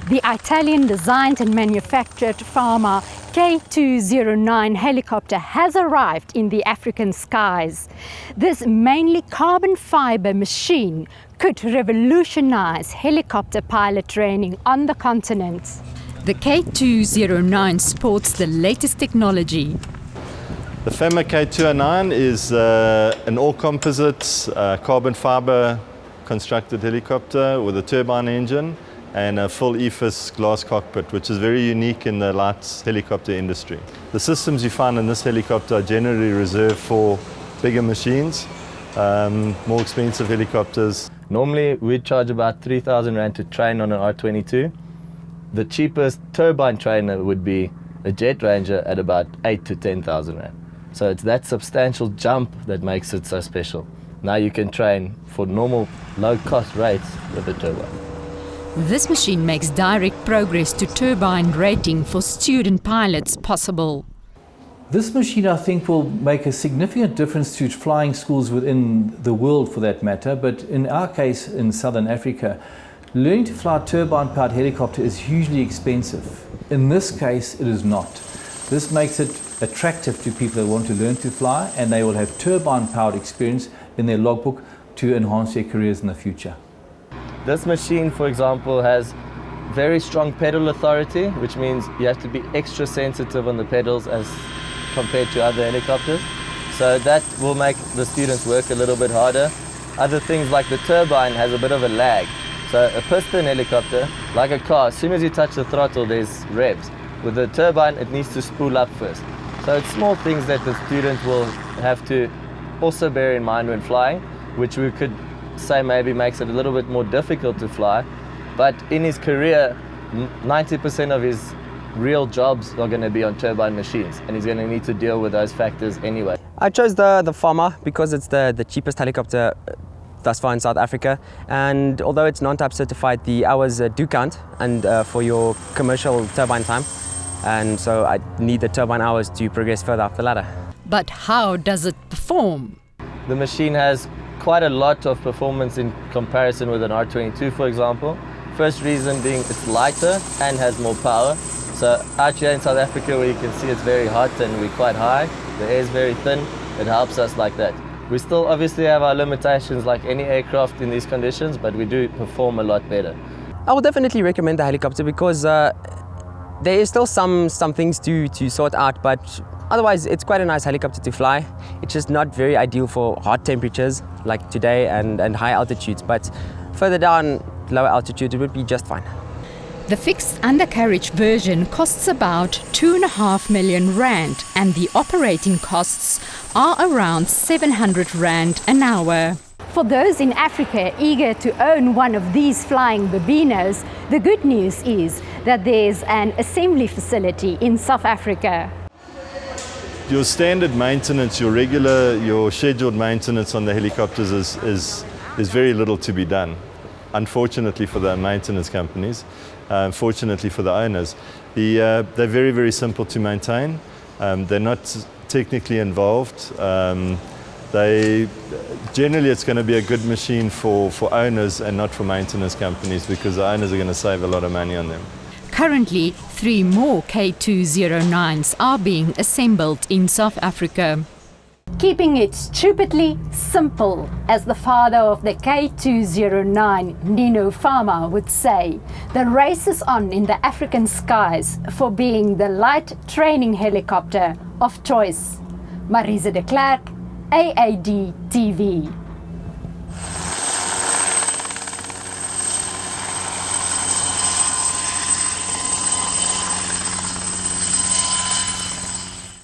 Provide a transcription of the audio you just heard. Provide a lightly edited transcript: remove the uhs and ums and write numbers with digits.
The Italian-designed and manufactured FAMA K209 helicopter has arrived in the African skies. This mainly carbon fiber machine could revolutionize helicopter pilot training on the continent. The K209 sports the latest technology. The FAMA K209 is an all-composite carbon fiber constructed helicopter with a turbine engine and a full EFIS glass cockpit, which is very unique in the light helicopter industry. The systems you find in this helicopter are generally reserved for bigger machines, more expensive helicopters. Normally we charge about 3,000 Rand to train on an R22. The cheapest turbine trainer would be a Jet Ranger at about 8 to 10,000 Rand. So it's that substantial jump that makes it so special. Now you can train for normal low-cost rates with a turbine. This machine makes direct progress to turbine rating for student pilots possible. This machine, I think, will make a significant difference to flying schools within the world for that matter, but in our case in Southern Africa, learning to fly a turbine-powered helicopter is hugely expensive. In this case, it is not. This makes it attractive to people that want to learn to fly, and they will have turbine-powered experience in their logbook to enhance their careers in the future. This machine, for example, has very strong pedal authority, which means you have to be extra sensitive on the pedals as compared to other helicopters. So that will make the students work a little bit harder. Other things like the turbine has a bit of a lag. So a piston helicopter, like a car, as soon as you touch the throttle, there's revs. With the turbine, it needs to spool up first. So it's small things that the student will have to also bear in mind when flying, which we could say maybe makes it a little bit more difficult to fly. But in his career, 90% of his real jobs are going to be on turbine machines, and he's going to need to deal with those factors anyway. I chose the FAMA because it's the cheapest helicopter thus far in South Africa, and although it's non-type certified, the hours do count and for your commercial turbine time, and so I need the turbine hours to progress further up the ladder. But how does it perform? The machine has quite a lot of performance in comparison with an R22, for example. First reason being it's lighter and has more power. So out here in South Africa, where you can see it's very hot and we're quite high, the air is very thin, it helps us like that. We still obviously have our limitations like any aircraft in these conditions, but we do perform a lot better. I will definitely recommend the helicopter because there is still some things to sort out, but otherwise it's quite a nice helicopter to fly. It's just not very ideal for hot temperatures like today and high altitudes, but further down, lower altitude, it would be just fine. The fixed undercarriage version costs about 2.5 million Rand, and the operating costs are around 700 Rand an hour. For those in Africa eager to own one of these flying babinos, the good news is that there's an assembly facility in South Africa. Your standard maintenance, your scheduled maintenance on the helicopters is very little to be done. Unfortunately for the maintenance companies, fortunately for the owners. They're very, very simple to maintain. They're not technically involved. Generally it's going to be a good machine for owners and not for maintenance companies, because the owners are going to save a lot of money on them. Currently, 3 more K209s are being assembled in South Africa. Keeping it stupidly simple, as the father of the K209, Nino Fama, would say, the race is on in the African skies for being the light training helicopter of choice. Marize de Klerk, AADtv.